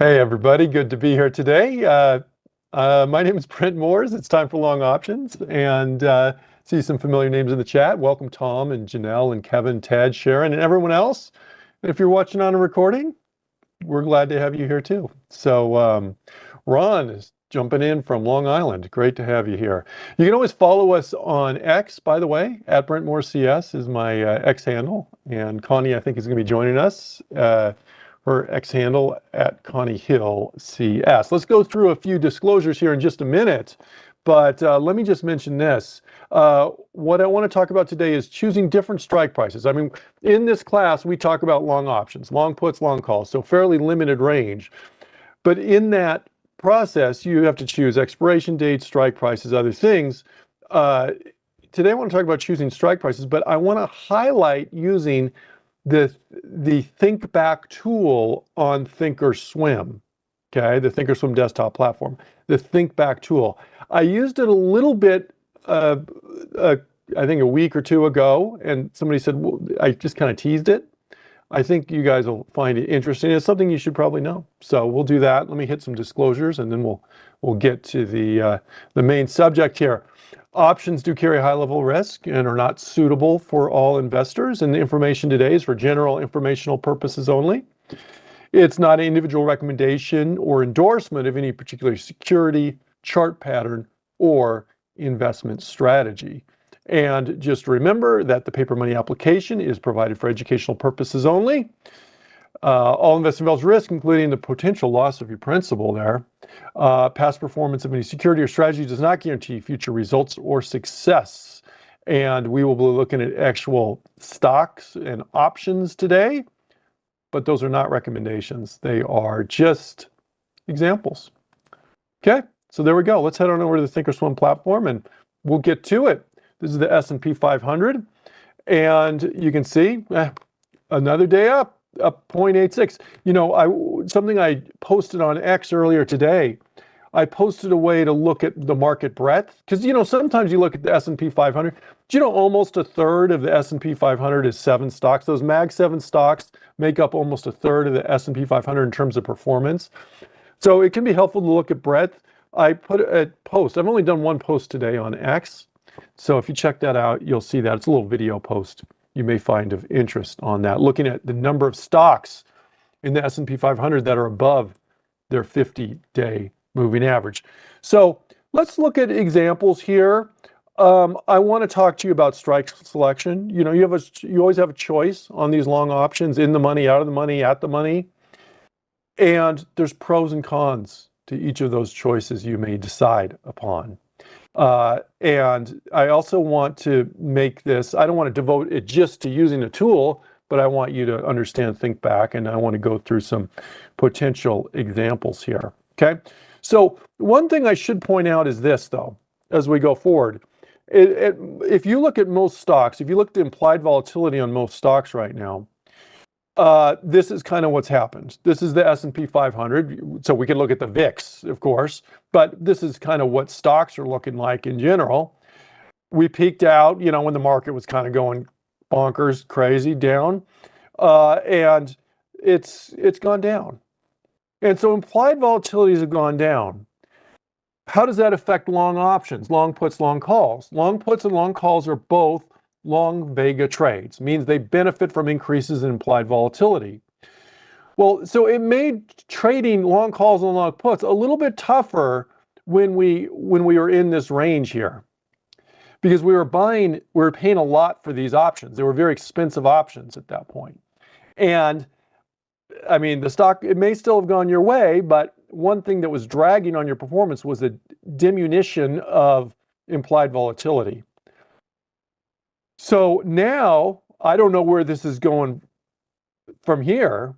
Hey everybody, good to be here today. My name is Brent Moores. It's time for Long Options, and see some familiar names in the chat. Welcome Tom and Janelle and Kevin, Ted, Sharon, and everyone else. And if you're watching on a recording, we're glad to have you here too. So Ron is jumping in from Long Island. Great to have you here. You can always follow us on X, by the way, at Brent Moore CS is my X handle, and Connie I think is going to be joining us. Her X handle at Connie Hill CS. Let's go through a few disclosures here in just a minute, but let me just mention this. What I want to talk about today is choosing different strike prices. I mean, in this class, we talk about long options, long puts, long calls, so fairly limited range. But in that process, you have to choose expiration dates, strike prices, other things. Today, I want to talk about choosing strike prices, but I want to highlight using the ThinkBack tool on Thinkorswim, okay, the Thinkorswim desktop platform, the ThinkBack tool. I used it a little bit, I think a week or two ago, and somebody said, well, I just kind of teased it. I think you guys will find it interesting. It's something you should probably know. So we'll do that. Let me hit some disclosures, and then we'll get to the main subject here. Options do carry high level risk and are not suitable for all investors, and the information today is for general informational purposes only. It's not an individual recommendation or endorsement of any particular security, chart pattern, or investment strategy. And just remember that the paper money application is provided for educational purposes only. All investing involves risk, including the potential loss of your principal there. Past performance of any security or strategy does not guarantee future results or success. And we will be looking at actual stocks and options today, but those are not recommendations. They are just examples. Okay, so there we go. Let's head on over to the Thinkorswim platform and we'll get to it. This is the S&P 500, and you can see another day up 0.86. You know, something I posted on X earlier today, I posted a way to look at the market breadth, because, you know, sometimes you look at the S&P 500, do you know almost a third of the S&P 500 is 7 stocks? Those Mag 7 stocks make up almost a third of the S&P 500 in terms of performance. So it can be helpful to look at breadth. I put a post, I've only done one post today on X. So if you check that out, you'll see that. It's a little video post you may find of interest on that, looking at the number of stocks in the S&P 500 that are above their 50-day moving average. So let's look at examples here. I want to talk to you about strike selection. You know, you always have a choice on these long options, in the money, out of the money, at the money. And there's pros and cons to each of those choices you may decide upon. And I also want to make this, I don't want to devote it just to using a tool, but I want you to understand ThinkBack, and I want to go through some potential examples here. Okay. So one thing I should point out is this, though, as we go forward. If you look at most stocks, if you look at the implied volatility on most stocks right now, this is kind of what's happened. This is the S&P 500. So we can look at the VIX, of course, but this is kind of what stocks are looking like in general. We peaked out, you know, when the market was kind of going bonkers, crazy down, and it's gone down. And so implied volatilities have gone down. How does that affect long options, long puts, long calls? Long puts and long calls are both long vega trades, means they benefit from increases in implied volatility. Well, so it made trading long calls and long puts a little bit tougher when we were in this range here, because we were paying a lot for these options. They were very expensive options at that point. And I mean, the stock, it may still have gone your way, but one thing that was dragging on your performance was a diminution of implied volatility. So now, I don't know where this is going from here.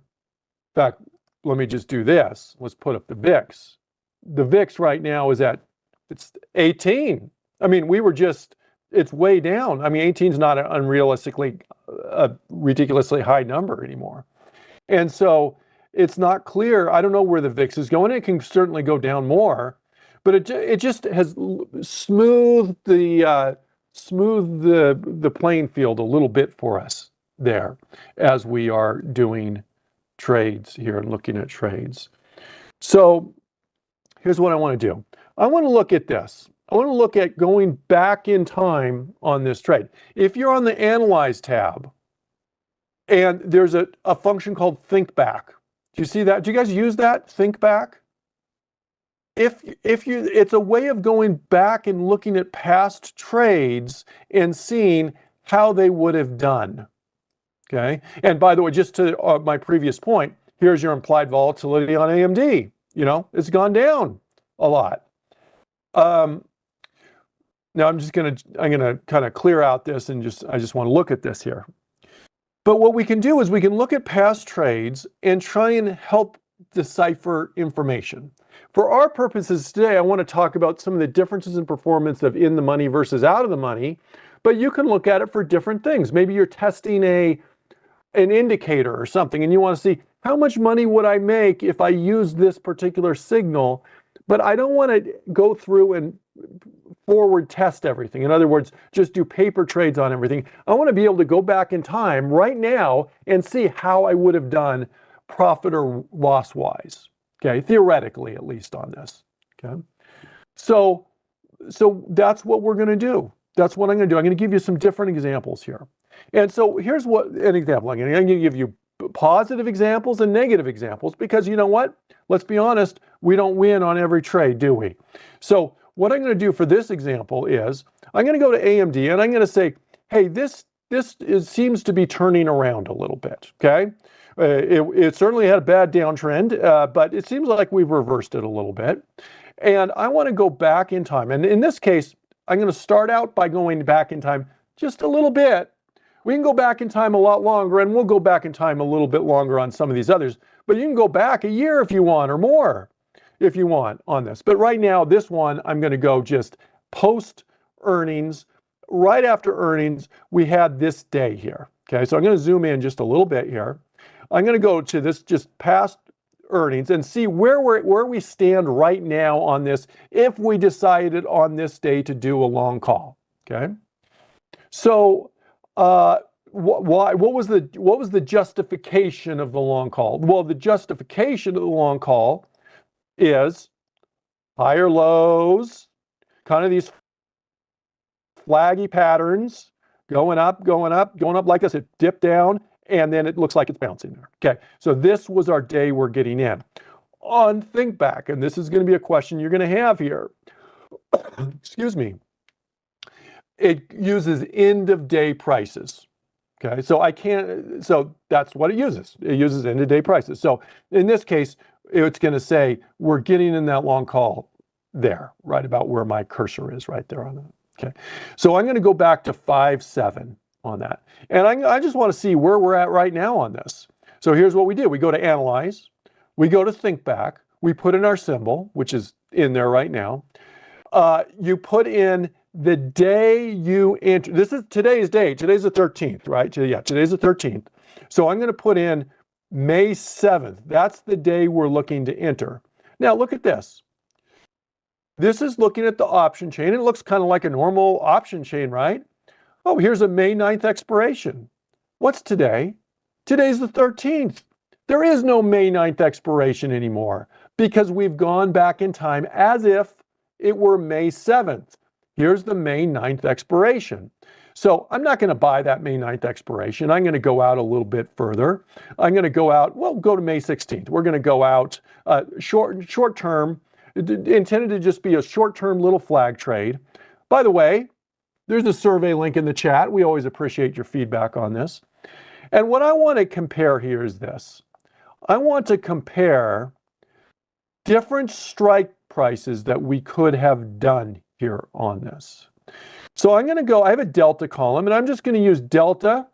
In fact, let me just do this. Let's put up the VIX. The VIX right now is it's 18. I mean, it's way down. I mean, 18 is not a ridiculously high number anymore. And so it's not clear. I don't know where the VIX is going. It can certainly go down more, but it just has smoothed the playing field a little bit for us there as we are doing trades here and looking at trades. So here's what I want to do. I want to look at this. I want to look at going back in time on this trade. If you're on the Analyze tab, and there's a function called Think Back. Do you see that? Do you guys use that, Think Back? It's a way of going back and looking at past trades and seeing how they would have done. Okay. And by the way, just to my previous point, here's your implied volatility on AMD. You know, it's gone down a lot. Now I'm gonna kind of clear out this and I just want to look at this here. But what we can do is we can look at past trades and try and help decipher information. For our purposes today, I want to talk about some of the differences in performance of in the money versus out of the money, but you can look at it for different things. Maybe you're testing an indicator or something and you want to see how much money would I make if I use this particular signal, but I don't want to go through and forward test everything. In other words, just do paper trades on everything. I want to be able to go back in time right now and see how I would have done profit or loss wise. Okay, theoretically at least on this. Okay, so that's what we're going to do. That's what I'm going to do. I'm going to give you some different examples here. And so here's what an example. I'm going to give you positive examples and negative examples because you know what? Let's be honest, we don't win on every trade, do we? So what I'm going to do for this example is I'm going to go to AMD and I'm going to say, hey, this seems to be turning around a little bit, okay? It certainly had a bad downtrend, but it seems like we've reversed it a little bit. And I want to go back in time. And in this case, I'm going to start out by going back in time just a little bit. We can go back in time a lot longer, and we'll go back in time a little bit longer on some of these others. But you can go back a year if you want, or more if you want on this. But right now, this one, I'm going to go just post earnings. Right after earnings, we had this day here. Okay, so I'm going to zoom in just a little bit here. I'm going to go to this just past earnings and see where we stand right now on this if we decided on this day to do a long call. Okay, so what was the justification of the long call? Well, the justification of the long call is higher lows, kind of these flaggy patterns, going up, like I said, dip down, and then it looks like it's bouncing there. Okay, so this was our day we're getting in. On Think Back, and this is going to be a question you're going to have here. Excuse me. It uses end of day prices. Okay, so that's what it uses. It uses end of day prices. So in this case, it's going to say we're getting in that long call there, right about where my cursor is, right there on that. Okay, so I'm going to go back to 5-7 on that. And I just want to see where we're at right now on this. So here's what we do. We go to Analyze, we go to Think Back, we put in our symbol, which is in there right now. You put in the day you enter. This is today's date. Today's the 13th, right? Yeah, today's the 13th. So I'm going to put in May 7th. That's the day we're looking to enter. Now look at this. This is looking at the option chain. It looks kind of like a normal option chain, right? Oh, here's a May 9th expiration. What's today? Today's the 13th. There is no May 9th expiration anymore because we've gone back in time as if it were May 7th. Here's the May 9th expiration. So I'm not going to buy that May 9th expiration. I'm going to go out a little bit further. I'm going to go out, well, go to May 16th. We're going to go out short term, intended to just be a short-term little flag trade. By the way, there's a survey link in the chat. We always appreciate your feedback on this. And what I want to compare here is this. I want to compare different strike prices that we could have done here on this. So I'm going to go, I have a delta column, and I'm just going to use delta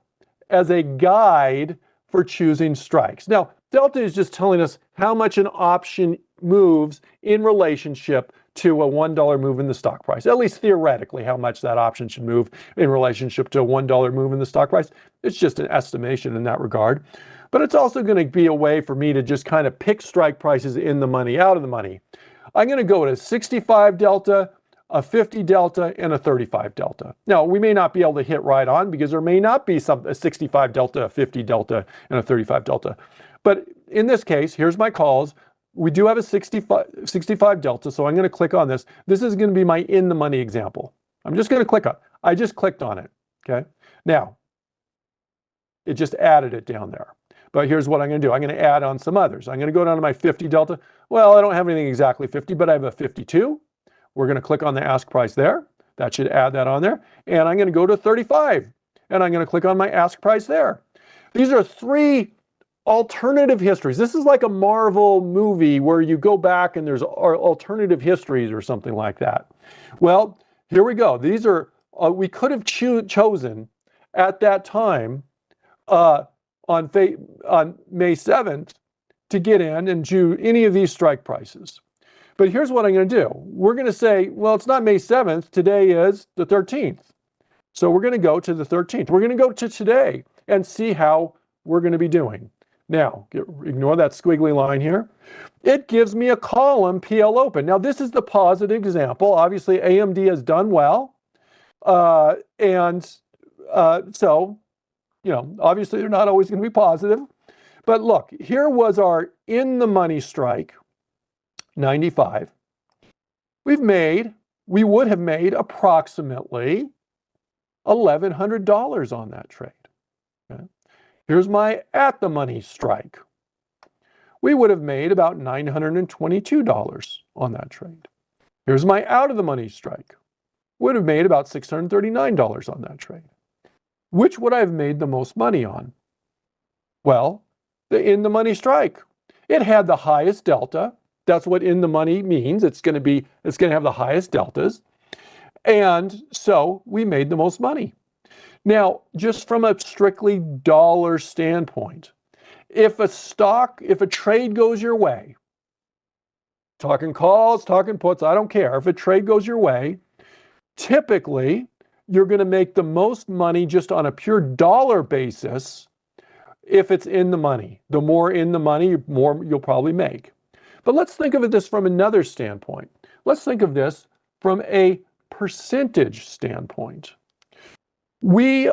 as a guide for choosing strikes. Now, delta is just telling us how much an option moves in relationship to a $1 move in the stock price, at least theoretically, how much that option should move in relationship to a $1 move in the stock price. It's just an estimation in that regard. But it's also going to be a way for me to just kind of pick strike prices in the money, out of the money. I'm going to go to 65 delta, a 50 delta, and a 35 delta. Now, we may not be able to hit right on because there may not be a 65 delta, a 50 delta, and a 35 delta. But in this case, here's my calls. we do have a 65 delta, so I'm going to click on this. This is going to be my in the money example. I'm just going to click on it. I just clicked on it, okay? Now, it just added it down there. But here's what I'm going to do. I'm going to add on some others. I'm going to go down to my 50 delta. Well, I don't have anything exactly 50, but I have a 52. We're going to click on the ask price there. That should add that on there. And I'm going to go to 35. And I'm going to click on my ask price there. These are three alternative histories. This is like a Marvel movie where you go back and there's alternative histories or something like that. Well, here we go. These are, we could have chosen at that time on May 7th to get in and do any of these strike prices. But here's what I'm going to do. We're going to say, well, it's not May 7th. Today is the 13th. So we're going to go to the 13th. We're going to go to today and see how we're going to be doing. Now, ignore that squiggly line here. It gives me a column PL open. Now, this is the positive example. Obviously, AMD has done well. So, you know, obviously they're not always going to be positive. But look, here was our in the money strike, 95. We would have made approximately $1,100 on that trade. Okay. Here's my at the money strike. We would have made about $922 on that trade. Here's my out of the money strike. Would have made about $639 on that trade. Which would I have made the most money on? Well, the in the money strike. It had the highest delta. That's what in the money means. It's going to have the highest deltas. And so we made the most money. Now, just from a strictly dollar standpoint, if a trade goes your way, talking calls, talking puts, I don't care. If a trade goes your way, typically you're going to make the most money just on a pure dollar basis if it's in the money. The more in the money, the more you'll probably make. But let's think of this from another standpoint. Let's think of this from a percentage standpoint. We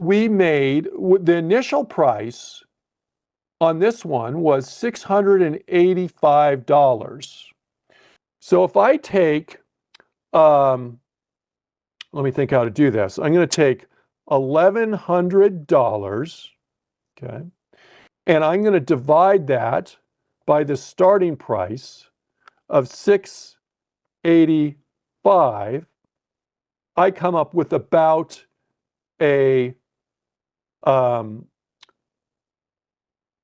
made, the initial price on this one was $685. So if I take, let me think how to do this. I'm going to take $1,100, okay, and I'm going to divide that by the starting price of $685. I come up with about a,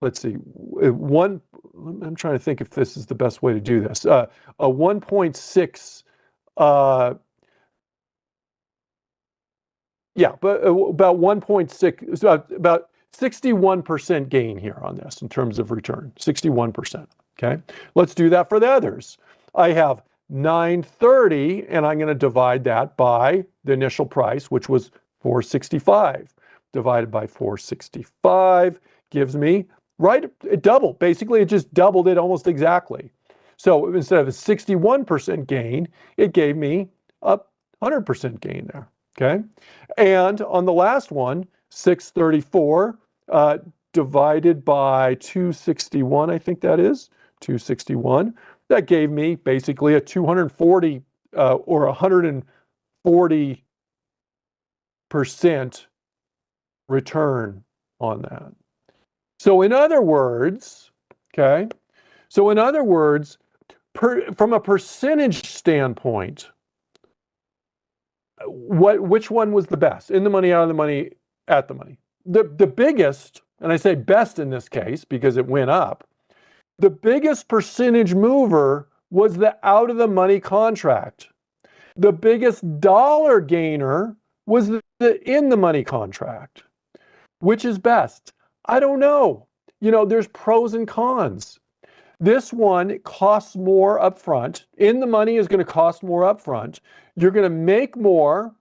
let's see, I'm trying to think if this is the best way to do this. A 1.6, yeah, but about 1.6, about 61% gain here on this in terms of return, 61%, okay? Let's do that for the others. I have 930, and I'm going to divide that by the initial price, which was 465. Divided by 465 gives me, right, it doubled. Basically, it just doubled it almost exactly. So instead of a 61% gain, it gave me a 100% gain there, okay? And on the last one, 634 divided by 261, I think that is, 261. That gave me basically a 240 or 140% return on that. So in other words, okay, from a percentage standpoint, which one was the best? In the money, out of the money, at the money? The biggest, and I say best in this case because it went up, the biggest percentage mover was the out of the money contract. The biggest dollar gainer was the in the money contract. Which is best? I don't know. You know, there's pros and cons. This one costs more upfront. In the money is going to cost more upfront. You're going to make more,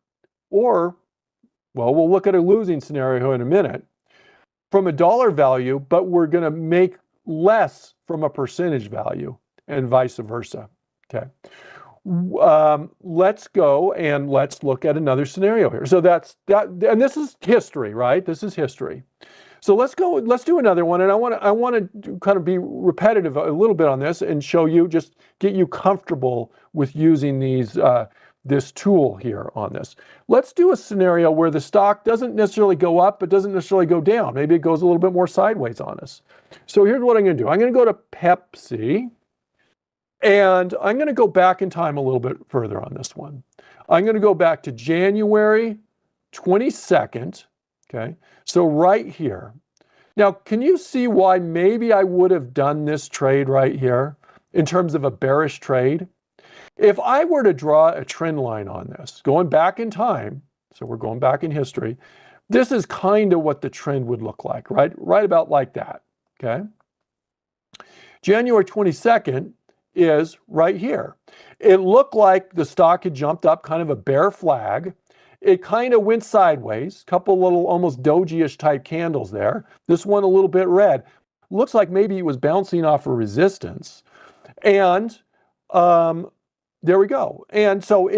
or, well, we'll look at a losing scenario in a minute, from a dollar value, but we're going to make less from a percentage value, and vice versa. Okay. Let's go and let's look at another scenario here. So that's that, and this is history, right? This is history. So let's do another one. And I want to kind of be repetitive a little bit on this and show you, just get you comfortable with using this tool here on this. Let's do a scenario where the stock doesn't necessarily go up, but doesn't necessarily go down. Maybe it goes a little bit more sideways on us. So here's what I'm going to do. I'm going to go to Pepsi, and I'm going to go back in time a little bit further on this one. I'm going to go back to January 22nd. Okay, so right here. Now, can you see why maybe I would have done this trade right here in terms of a bearish trade? If I were to draw a trend line on this, going back in time, so we're going back in history, this is kind of what the trend would look like, right? Right about like that, okay? January 22nd is right here. It looked like the stock had jumped up, kind of a bear flag. It kind of went sideways, couple little almost doji-ish type candles there. This one a little bit red. Looks like maybe it was bouncing off a resistance. And there we go. And so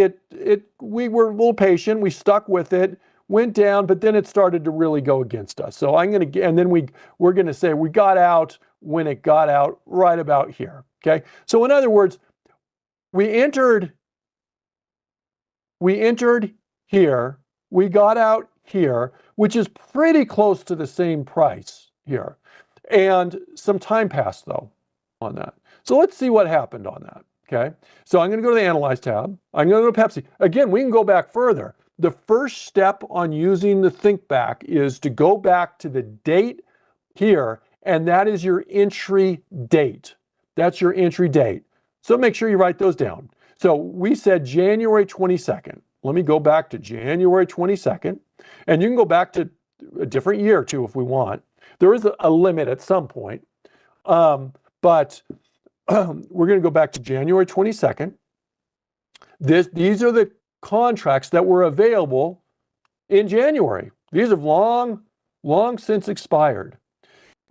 we were a little patient. We stuck with it, went down, but then it started to really go against us. So we're going to say we got out when it got out right about here. Okay. So in other words, we entered here, we got out here, which is pretty close to the same price here. And some time passed though on that. So let's see what happened on that, okay? So I'm gonna go to the Analyze tab. I'm gonna go to Pepsi. Again, we can go back further. The first step on using the Think Back is to go back to the date here, and that is your entry date. That's your entry date. So make sure you write those down. So we said January 22nd. Let me go back to January 22nd, and you can go back to a different year too if we want. There is a limit at some point, but we're going to go back to January 22nd. These are the contracts that were available in January. These have long since expired.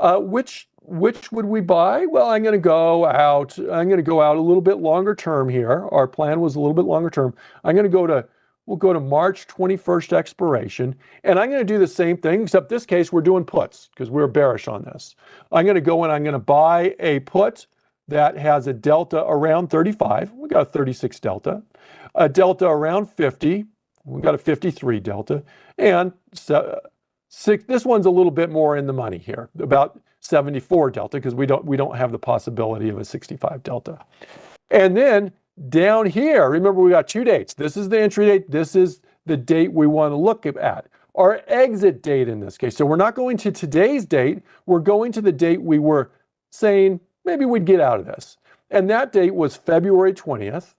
Which would we buy? Well, I'm going to go out a little bit longer term here. Our plan was a little bit longer term. We'll go to March 21st expiration, and I'm going to do the same thing, except this case we're doing puts because we're bearish on this. I'm going to go and I'm going to buy a put that has a delta around 35. We got a 36 delta, a delta around 50. We got a 53 delta, and this one's a little bit more in the money here, about 74 delta, because we don't have the possibility of a 65 delta. And then down here, remember we got two dates. This is the entry date. This is the date we want to look at. Our exit date in this case. So we're not going to today's date. We're going to the date we were saying maybe we'd get out of this. And that date was February 20th.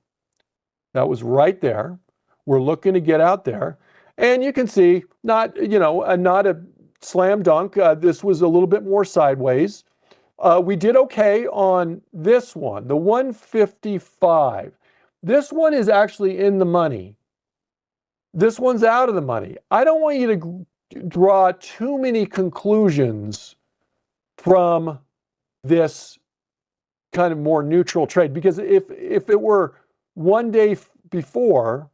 That was right there. We're looking to get out there. And you can see, not a slam dunk. This was a little bit more sideways. We did okay on this one, the 155. This one is actually in the money. This one's out of the money. I don't want you to draw too many conclusions from this kind of more neutral trade, because if it were one day before,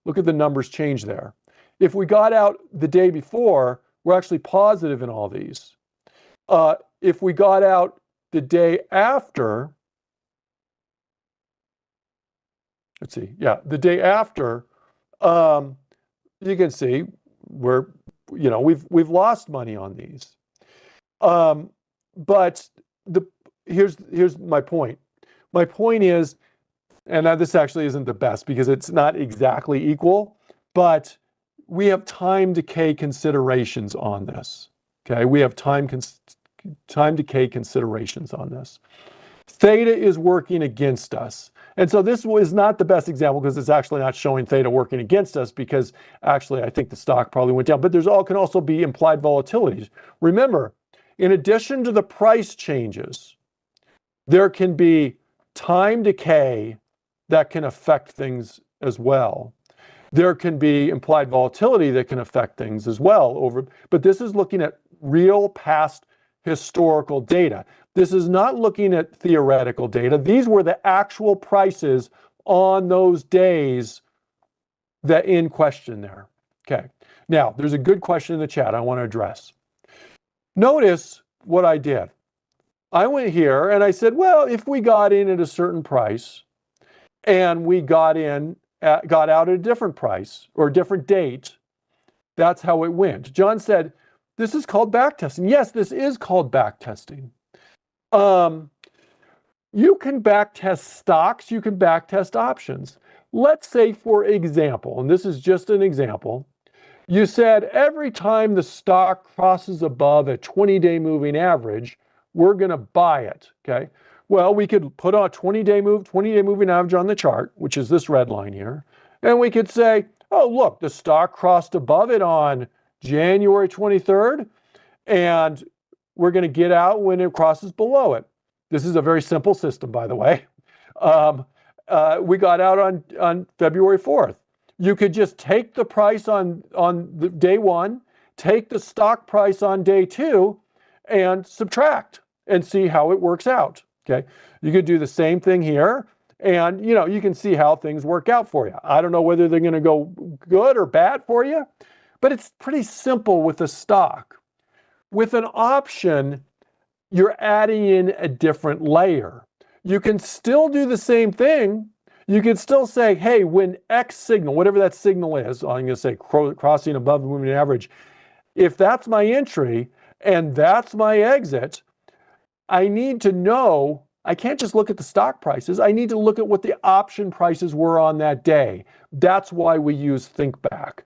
look at the numbers change there. If we got out the day before, we're actually positive in all these. If we got out the day after, let's see, yeah, the day after, you can see we've lost money on these. But here's my point. My point is, and this actually isn't the best because it's not exactly equal, but we have time decay considerations on this. Okay, we have time decay considerations on this. Theta is working against us. And so this was not the best example because it's actually not showing theta working against us, because actually I think the stock probably went down. But can also be implied volatilities. Remember, in addition to the price changes, there can be time decay that can affect things as well. There can be implied volatility that can affect things as well. But this is looking at real past historical data. This is not looking at theoretical data. These were the actual prices on those days that in question there. Okay. Now, there's a good question in the chat I want to address. Notice what I did. I went here and I said, well, if we got in at a certain price and we got out at a different price or a different date, that's how it went. John said, this is called backtesting. Yes, this is called backtesting. You can backtest stocks, you can backtest options. Let's say, for example, and this is just an example, you said every time the stock crosses above a 20-day moving average, we're going to buy it, okay? Well, we could put a 20-day moving average on the chart, which is this red line here, and we could say, oh, look, the stock crossed above it on January 23rd, and we're going to get out when it crosses below it. This is a very simple system, by the way. We got out on February 4th. You could just take the price on the day one, take the stock price on day two, and subtract and see how it works out. Okay, you could do the same thing here, and you can see how things work out for you. I don't know whether they're going to go good or bad for you, but it's pretty simple with a stock. With an option, you're adding in a different layer. You can still do the same thing. You can still say, hey, when X signal, whatever that signal is, I'm going to say crossing above the moving average, if that's my entry and that's my exit, I need to know, I can't just look at the stock prices. I need to look at what the option prices were on that day. That's why we use ThinkBack.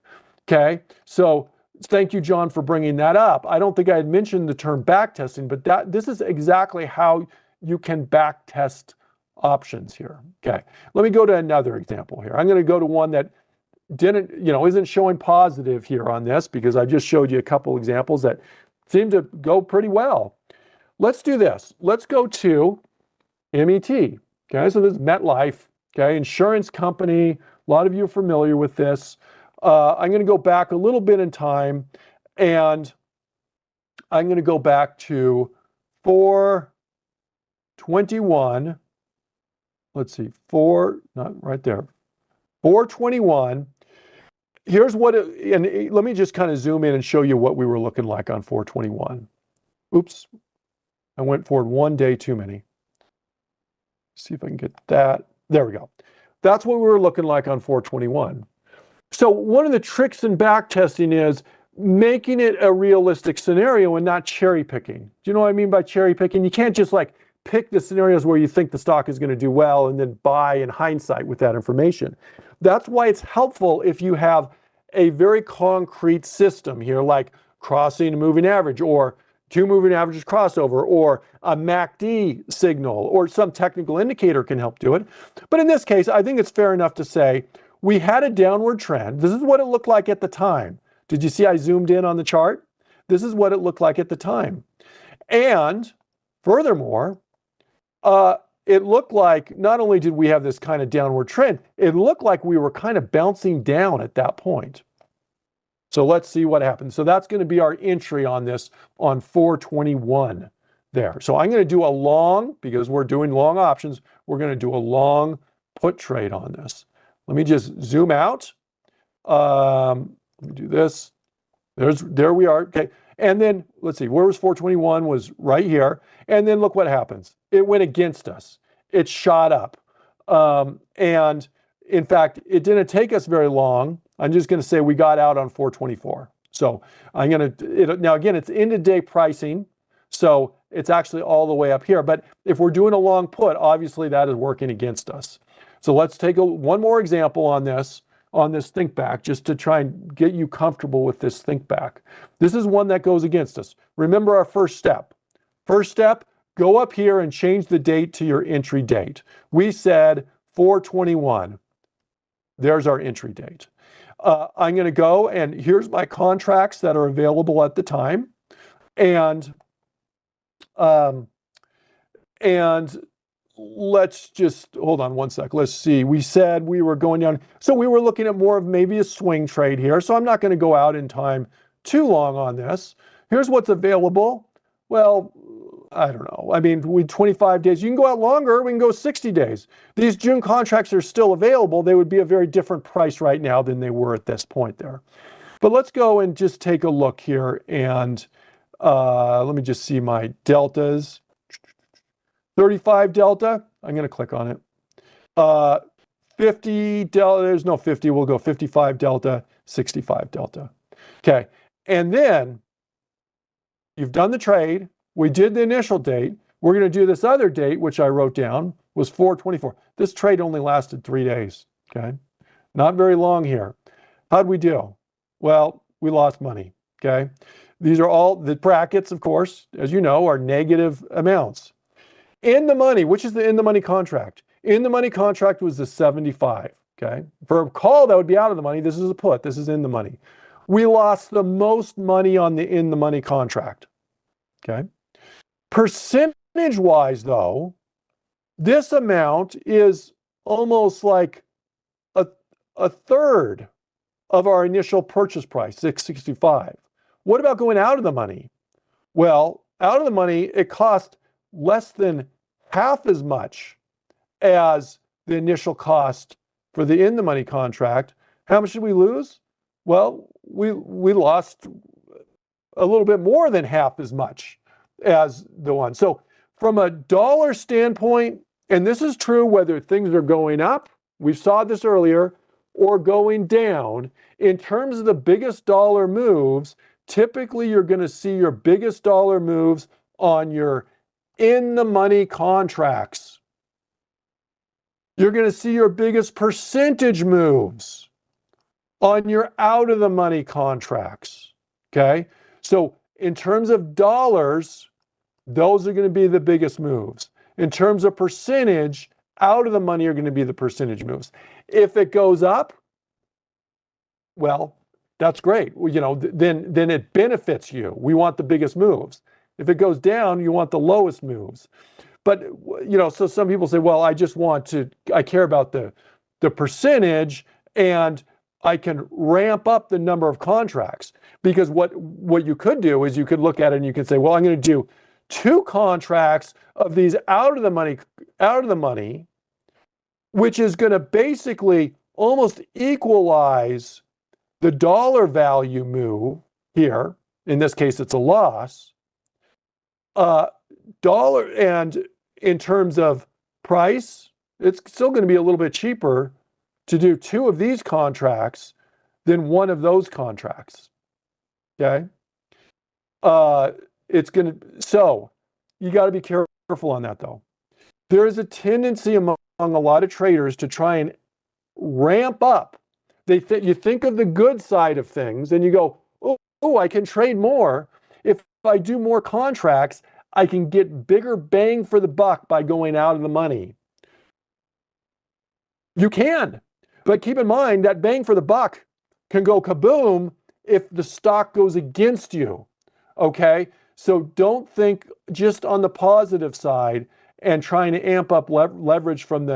Okay, so thank you, John, for bringing that up. I don't think I had mentioned the term backtesting, but this is exactly how you can backtest options here. Okay, let me go to another example here. I'm going to go to one that isn't showing positive here on this, because I just showed you a couple examples that seem to go pretty well. Let's do this. Let's go to MET. Okay, so this is MetLife, okay, insurance company. A lot of you are familiar with this. I'm going to go back a little bit in time, and I'm going to go back to 421. Let's see, not right there. 421. Here's what and let me just kind of zoom in and show you what we were looking like on 421. Oops, I went forward one day too many. See if I can get that. There we go. That's what we were looking like on 421. So one of the tricks in backtesting is making it a realistic scenario and not cherry picking. Do you know what I mean by cherry picking? You can't just pick the scenarios where you think the stock is going to do well and then buy in hindsight with that information. That's why it's helpful if you have a very concrete system here, like crossing a moving average, or two moving averages crossover, or a MACD signal, or some technical indicator can help do it. But in this case, I think it's fair enough to say we had a downward trend. This is what it looked like at the time. Did you see I zoomed in on the chart? This is what it looked like at the time. And furthermore, it looked like not only did we have this kind of downward trend, it looked like we were kind of bouncing down at that point. So let's see what happens. So that's going to be our entry on this on 421 there. So I'm going to do a long, because we're doing long options, we're going to do a long put trade on this. Let me just zoom out. Let me do this. There we are. Okay. And then let's see, where was 421? Was right here. And then look what happens. It went against us. It shot up. And in fact, it didn't take us very long. I'm just going to say we got out on 424. So I'm going to, now again, it's end of day pricing. So it's actually all the way up here. But if we're doing a long put, obviously that is working against us. So let's take one more example on this ThinkBack, just to try and get you comfortable with this ThinkBack. This is one that goes against us. Remember our first step. First step, go up here and change the date to your entry date. We said 421. There's our entry date. I'm going to go, and here's my contracts that are available at the time. And let's just hold on one sec. Let's see. We said we were going down. So we were looking at more of maybe a swing trade here. So I'm not going to go out in time too long on this. Here's what's available. Well, I don't know. I mean, we 25 days. You can go out longer. We can go 60 days. These June contracts are still available. They would be a very different price right now than they were at this point there. But let's go and just take a look here and Let me just see my deltas. 35 delta, I'm going to click on it. 50 delta, there's no 50, we'll go 55 delta, 65 delta. Okay, and then you've done the trade. We did the initial date. We're going to do this other date, which I wrote down, was 4/24. This trade only lasted 3 days, okay? Not very long here. How'd we do? Well, we lost money, okay? These are all, the brackets, of course, as you know, are negative amounts. In the money, which is the in the money contract? In the money contract was the 75, okay? For a call, that would be out of the money. This is a put. This is in the money. We lost the most money on the in the money contract, okay? Percentage-wise, though, this amount is almost like a third of our initial purchase price, 665. What about going out of the money? Well, out of the money, it cost less than half as much as the initial cost for the in the money contract. How much did we lose? Well, we lost a little bit more than half as much as the one. So from a dollar standpoint, and this is true whether things are going up, we saw this earlier, or going down, in terms of the biggest dollar moves, typically you're going to see your biggest dollar moves on your in the money contracts. You're going to see your biggest percentage moves on your out of the money contracts. Okay? So in terms of dollars, those are going to be the biggest moves. In terms of percentage, out of the money are going to be the percentage moves. If it goes up, well, that's great. You know, then it benefits you. We want the biggest moves. If it goes down, you want the lowest moves. But, you know, so some people say, well, I care about the percentage, and I can ramp up the number of contracts. Because what you could do is you could look at it and you could say, well, I'm going to do 2 contracts of these out of the money, which is going to basically almost equalize the dollar value move here. In this case, it's a loss. Dollar, and in terms of price, it's still going to be a little bit cheaper to do 2 of these contracts than 1 of those contracts. Okay? So you got to be careful on that, though. There is a tendency among a lot of traders to try and ramp up. You think of the good side of things and you go, oh, I can trade more. If I do more contracts, I can get bigger bang for the buck by going out of the money. You can, but keep in mind that bang for the buck can go kaboom if the stock goes against you, okay? So don't think just on the positive side and trying to amp up leverage from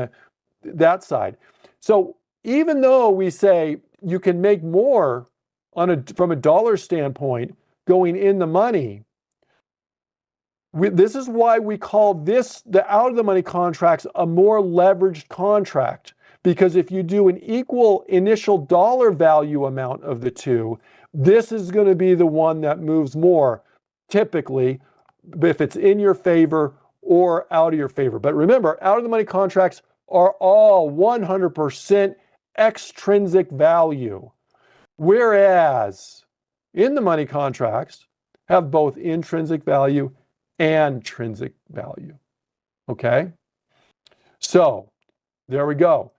that side. So even though we say you can make more from a dollar standpoint going in the money, this is why we call the out of the money contracts a more leveraged contract. Because if you do an equal initial dollar value amount of the 2, this is going to be the one that moves more, typically, if it's in your favor or out of your favor. But remember, out of the money contracts are all 100% extrinsic value, whereas in the money contracts have both intrinsic value and intrinsic value. Okay? So there we go.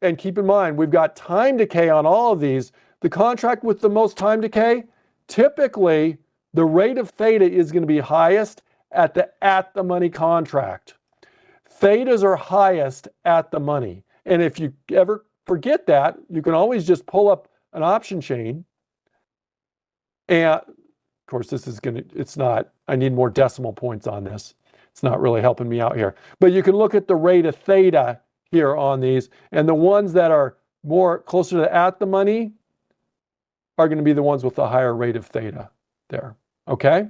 And keep in mind, we've got time decay on all of these. The contract with the most time decay, typically the rate of theta is going to be highest at the money contract. Thetas are highest at the money. And if you ever forget that, you can always just pull up an option chain. And of course, I need more decimal points on this. It's not really helping me out here. But you can look at the rate of theta here on these, and the ones that are more closer to at the money are going to be the ones with the higher rate of theta there. Okay?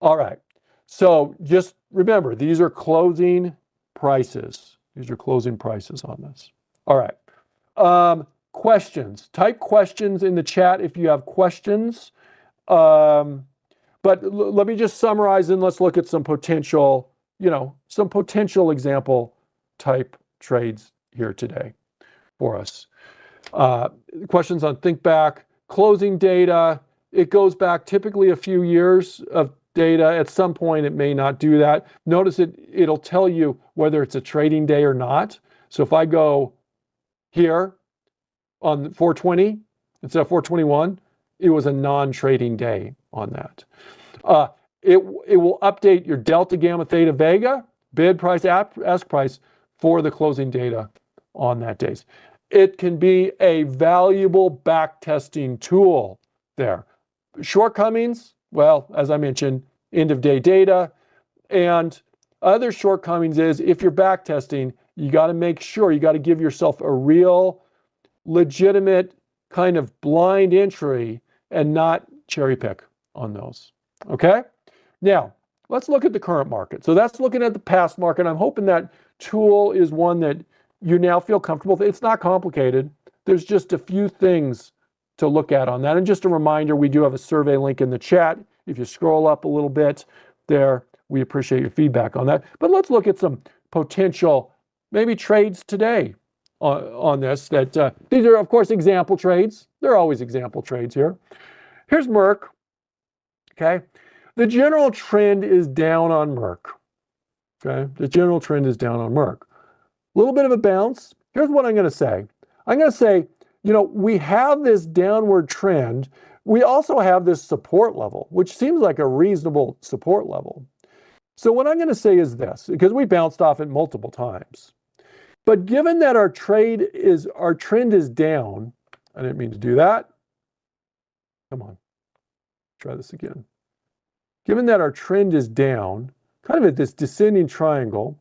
All right. So just remember, these are closing prices. These are closing prices on this. All right. Questions. Type questions in the chat if you have questions. But let me just summarize and let's look at some potential, some potential example type trades here today for us. Questions on think back, closing data. It goes back typically a few years of data. At some point, it may not do that. Notice it'll tell you whether it's a trading day or not. So if I go here on 420 instead of 421, it was a non-trading day on that. It will update your delta, gamma, theta, vega, bid price, ask price for the closing data on that days. It can be a valuable backtesting tool there. Shortcomings, well, as I mentioned, end of day data. And other shortcomings is if you're backtesting, you got to make sure, you got to give yourself a real legitimate kind of blind entry and not cherry pick on those. Okay? Now, let's look at the current market. So that's looking at the past market. I'm hoping that tool is one that you now feel comfortable with. It's not complicated. There's just a few things to look at on that. And just a reminder, we do have a survey link in the chat. If you scroll up a little bit there, we appreciate your feedback on that. But let's look at some potential, maybe trades today on this. These are, of course, example trades. There are always example trades here. Here's Merck. Okay. The general trend is down on Merck. Okay. The general trend is down on Merck. A little bit of a bounce. Here's what I'm going to say. I'm going to say, we have this downward trend. We also have this support level, which seems like a reasonable support level. So what I'm going to say is this, because we bounced off it multiple times. But given that our trend is down, I didn't mean to do that. Come on, try this again. Given that our trend is down, kind of at this descending triangle,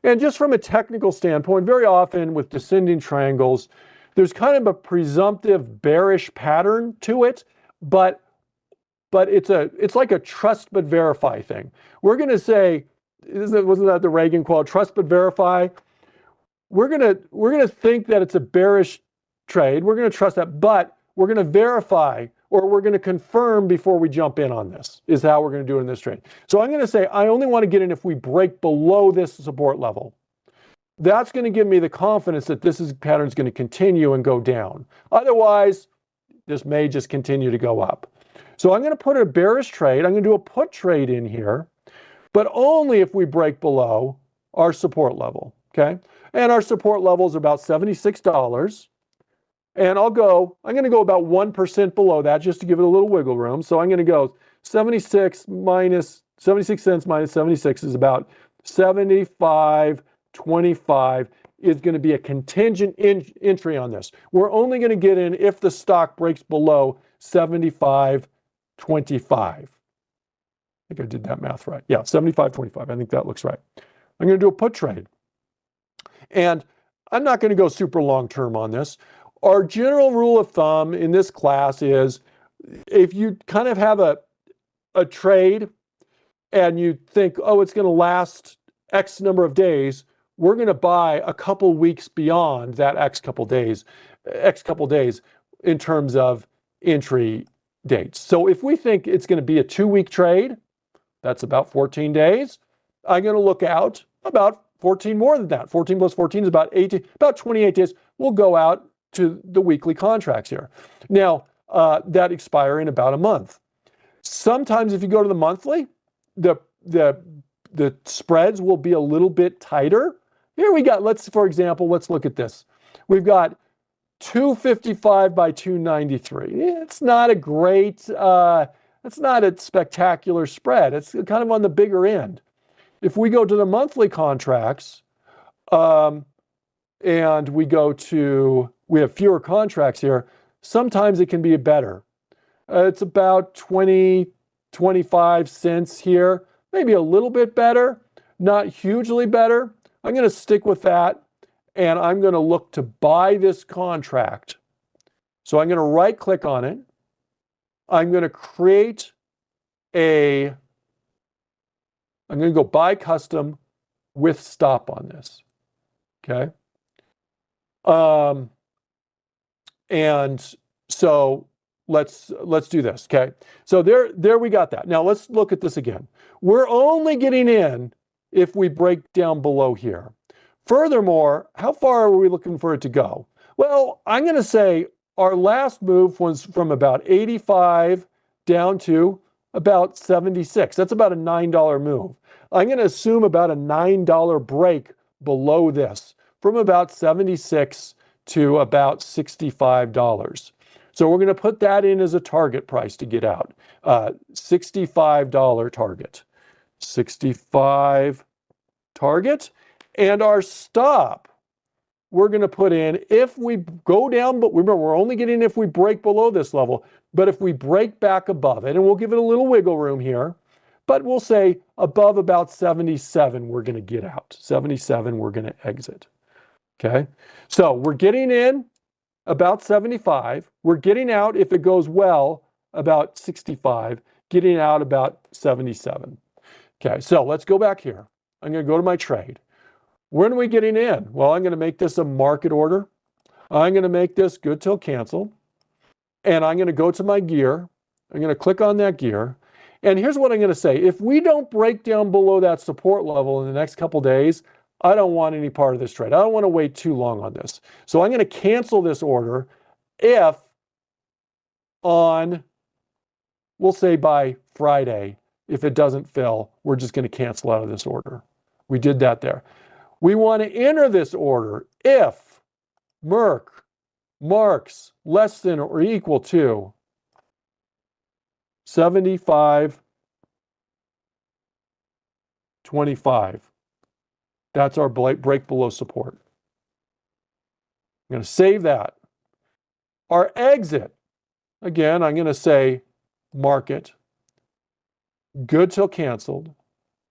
and just from a technical standpoint, very often with descending triangles, there's kind of a presumptive bearish pattern to it, but it's like a trust but verify thing. We're going to say, wasn't that the Reagan quote, trust but verify? We're going to think that it's a bearish trade. We're going to trust that, but we're going to verify, or we're going to confirm before we jump in on this, is how we're going to do it in this trade. So I'm going to say, I only want to get in if we break below this support level. That's going to give me the confidence that this pattern is going to continue and go down. Otherwise, this may just continue to go up. So I'm going to put a bearish trade. I'm going to do a put trade in here, but only if we break below our support level, okay? And our support level is about $76. And I'm going to go about 1% below that just to give it a little wiggle room. So I'm going to go 76 cents minus 76 is about 75.25 is going to be a contingent entry on this. We're only going to get in if the stock breaks below 75.25. I think I did that math right. Yeah, 75.25. I think that looks right. I'm going to do a put trade. And I'm not going to go super long term on this. Our general rule of thumb in this class is if you kind of have a trade and you think, oh, it's going to last X number of days, we're going to buy a couple weeks beyond that X couple days in terms of entry dates. So if we think it's going to be a 2-week trade, that's about 14 days. I'm going to look out about 14 more than that. 14 plus 14 is about 28 days. We'll go out to the weekly contracts here. Now, that expire in about a month. Sometimes if you go to the monthly, the spreads will be a little bit tighter. Here we got, for example, let's look at this. We've got 255 by 293. It's not a great, it's not a spectacular spread. It's kind of on the bigger end. If we go to the monthly contracts, and we have fewer contracts here, sometimes it can be better. It's about 25 cents here, maybe a little bit better, not hugely better. I'm going to stick with that, and I'm going to look to buy this contract. So I'm going to right click on it. I'm going to create I'm going to go buy custom with stop on this. Okay. And so let's do this. Okay. So there we got that. Now let's look at this again. We're only getting in if we break down below here. Furthermore, how far are we looking for it to go? Well, I'm going to say our last move was from about 85 down to about 76. That's about a $9 move. I'm going to assume about a $9 break below this from about 76 to about $65. So we're going to put that in as a target price to get out. $65 target. 65 target. And our stop, we're going to put in if we go down, but remember, we're only getting if we break below this level. But if we break back above it, and we'll give it a little wiggle room here, but we'll say above about 77, we're going to get out. 77, we're going to exit. Okay, so we're getting in about 75. We're getting out, if it goes well, about 65, getting out about 77. Okay, so let's go back here. I'm going to go to my trade. When are we getting in? Well, I'm going to make this a market order. I'm going to make this good till cancel. And I'm going to go to my gear. I'm going to click on that gear. And here's what I'm going to say. If we don't break down below that support level in the next couple days, I don't want any part of this trade. I don't want to wait too long on this. So I'm going to cancel this order if on, we'll say by Friday, if it doesn't fill, we're just going to cancel out of this order. We did that there. We want to enter this order if Merck marks less than or equal to 75.25. That's our break below support. I'm going to save that. Our exit, again, I'm going to say market, good till canceled.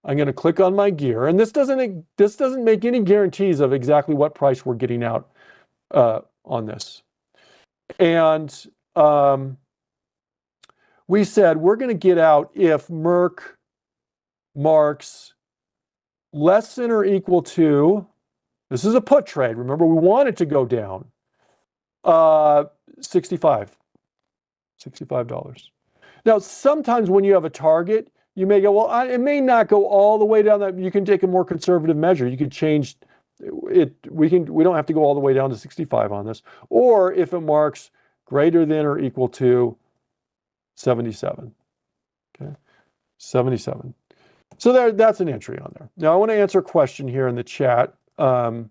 I'm going to click on my gear, and this doesn't make any guarantees of exactly what price we're getting out on this. And we said we're going to get out if Merck marks less than or equal to, this is a put trade. Remember, we want it to go down. $65. Now, sometimes when you have a target, you may go, well, it may not go all the way down. That you can take a more conservative measure. You could change it. We don't have to go all the way down to 65 on this. Or if it marks greater than or equal to 77. Okay, 77. So that's an entry on there. Now I want to answer a question here in the chat in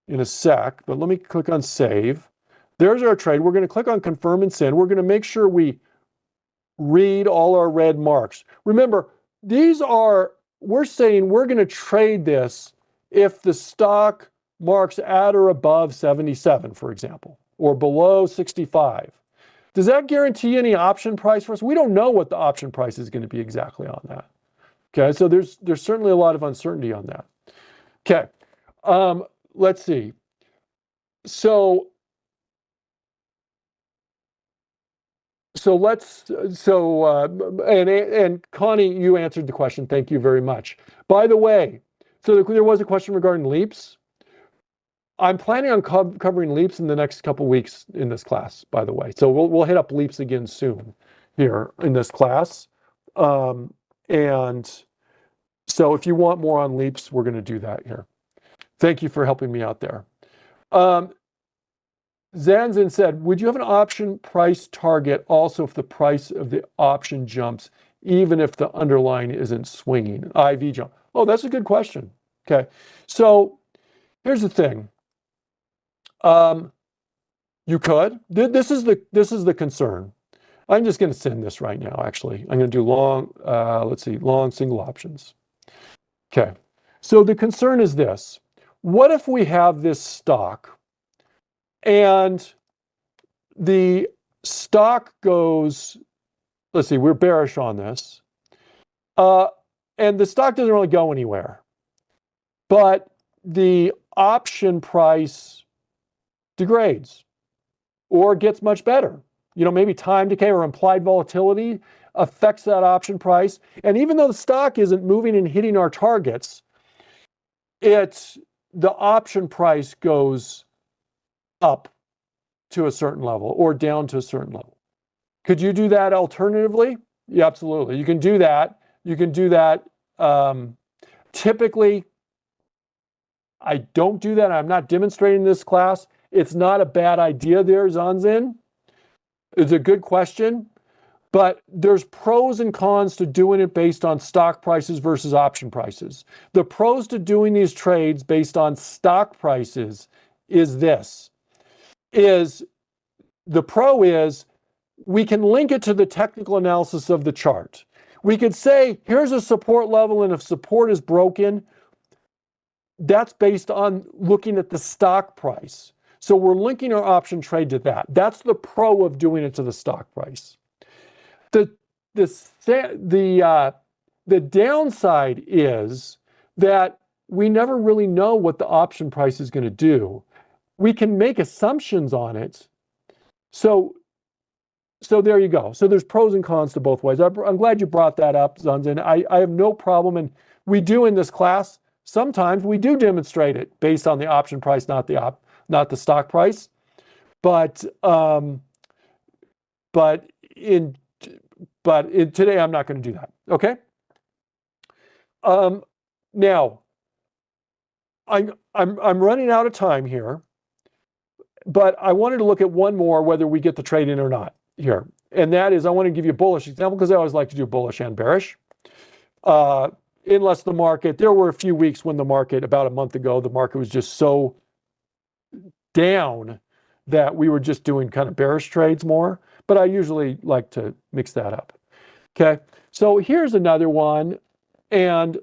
a sec, but let me click on save. There's our trade. We're going to click on confirm and send. We're going to make sure we read all our red marks. Remember, we're saying we're going to trade this if the stock marks at or above 77, for example, or below 65. Does that guarantee any option price for us? We don't know what the option price is going to be exactly on that. Okay, so there's certainly a lot of uncertainty on that. Okay, let's see. And Connie, you answered the question. Thank you very much. By the way, so there was a question regarding leaps. I'm planning on covering leaps in the next couple weeks in this class, by the way. So we'll hit up leaps again soon here in this class. And so if you want more on leaps, we're going to do that here. Thank you for helping me out there. Zanzin said, would you have an option price target also if the price of the option jumps, even if the underlying isn't swinging, IV jump? Oh, that's a good question. Okay, so here's the thing. You could. This is the concern. I'm just going to send this right now, actually. I'm going to do long, long single options. Okay, so the concern is this. What if we have this stock and the stock goes, let's see, we're bearish on this, and the stock doesn't really go anywhere, but the option price degrades or gets much better. You know, maybe time decay or implied volatility affects that option price. And even though the stock isn't moving and hitting our targets, the option price goes up to a certain level or down to a certain level. Could you do that alternatively? Yeah, absolutely. You can do that. You can do that. Typically, I don't do that. I'm not demonstrating this class. It's not a bad idea there, Zanzin. It's a good question, but there's pros and cons to doing it based on stock prices versus option prices. The pros to doing these trades based on stock prices is this, is the pro is we can link it to the technical analysis of the chart. We could say, here's a support level, and if support is broken, that's based on looking at the stock price. So we're linking our option trade to that. That's the pro of doing it to the stock price. The downside is that we never really know what the option price is going to do. We can make assumptions on it. So there you go. So there's pros and cons to both ways. I'm glad you brought that up, Zanzin. I have no problem, and we do in this class. Sometimes we do demonstrate it based on the option price, not the stock price. But today I'm not going to do that. Okay. Now I'm running out of time here, but I wanted to look at one more, whether we get the trade in or not here. And that is, I want to give you a bullish example because I always like to do bullish and bearish. Unless the market, there were a few weeks when the market, about a month ago, the market was just so down that we were just doing kind of bearish trades more. But I usually like to mix that up. Okay, so here's another one. And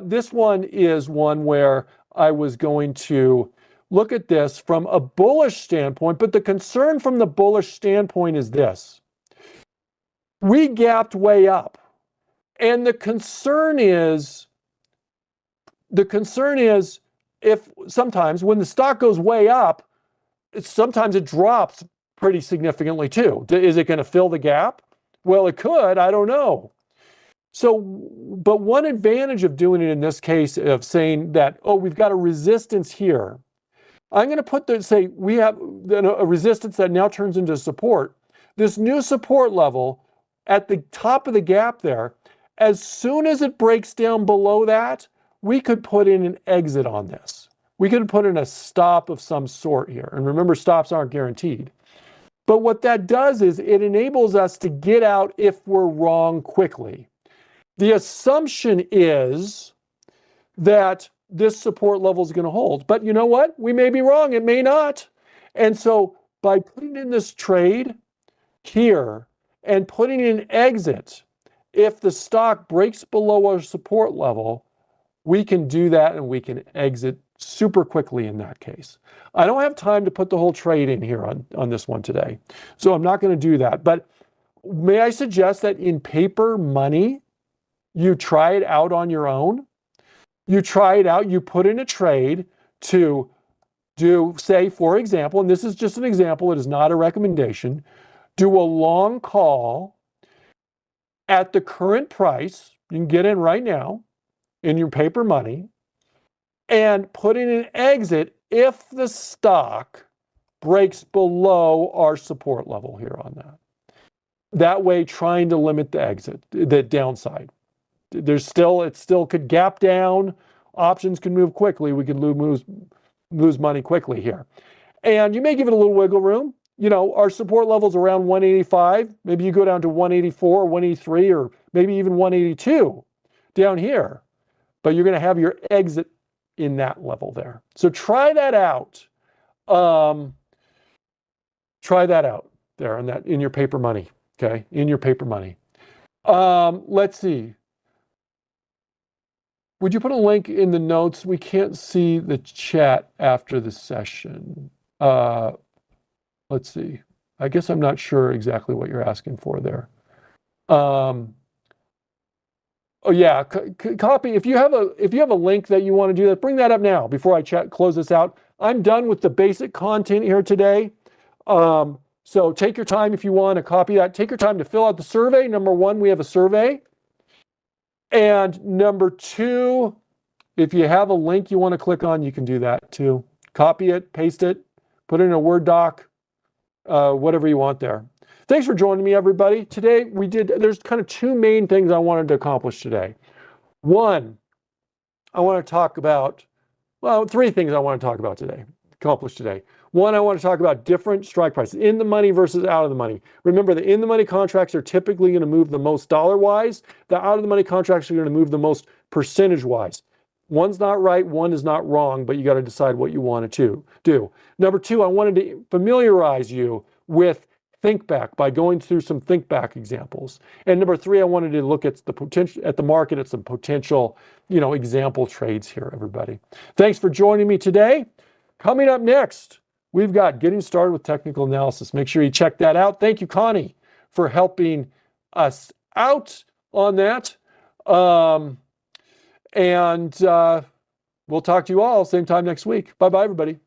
this one is one where I was going to look at this from a bullish standpoint, but the concern from the bullish standpoint is this. We gapped way up. And the concern is if sometimes when the stock goes way up, sometimes it drops pretty significantly too. Is it going to fill the gap? Well, it could, I don't know. So, but one advantage of doing it in this case of saying that, oh, we've got a resistance here. I'm going to say we have a resistance that now turns into support. This new support level at the top of the gap there, as soon as it breaks down below that, we could put in an exit on this. We could put in a stop of some sort here. And remember, stops aren't guaranteed. But what that does is it enables us to get out if we're wrong quickly. The assumption is that this support level is going to hold. But you know what? We may be wrong. It may not. And so by putting in this trade here and putting in an exit, if the stock breaks below our support level, we can do that and we can exit super quickly in that case. I don't have time to put the whole trade in here on this one today, so I'm not going to do that. But may I suggest that in paper money, you try it out on your own? You try it out, you put in a trade to do, say, for example, and this is just an example, it is not a recommendation, do a long call at the current price, you can get in right now in your paper money, and put in an exit if the stock breaks below our support level here on that. That way, trying to limit the exit, the downside. It still could gap down. Options can move quickly. We could lose money quickly here. And you may give it a little wiggle room. You know, our support level's around 185. Maybe you go down to 184 or 183 or maybe even 182 down here. But you're going to have your exit in that level there. So try that out. Try that out there in your paper money. Okay, in your paper money. Let's see. Would you put a link in the notes? We can't see the chat after the session. Let's see. I guess I'm not sure exactly what you're asking for there. Oh yeah, copy. If you have a link that you want to do that, bring that up now before I close this out. I'm done with the basic content here today. So take your time if you want to copy that. Take your time to fill out the survey. Number one, we have a survey. And number two, if you have a link you want to click on, you can do that too. Copy it, paste it, put it in a Word doc, whatever you want there. Thanks for joining me, everybody. Today there's kind of two main things I wanted to accomplish today. One, I want to talk about, well, three things I want to talk about today, accomplish today. One, I want to talk about different strike prices, in the money versus out of the money. Remember, the in the money contracts are typically going to move the most dollar-wise. The out of the money contracts are going to move the most percentage-wise. One's not right, one is not wrong, but you got to decide what you want to do. Number two, I wanted to familiarize you with ThinkBack by going through some ThinkBack examples. And number three, I wanted to look at the potential at the market at some potential, example trades here, everybody. Thanks for joining me today. Coming up next, we've got Getting Started with Technical Analysis. Make sure you check that out. Thank you, Connie, for helping us out on that. And we'll talk to you all same time next week. Bye-bye, everybody.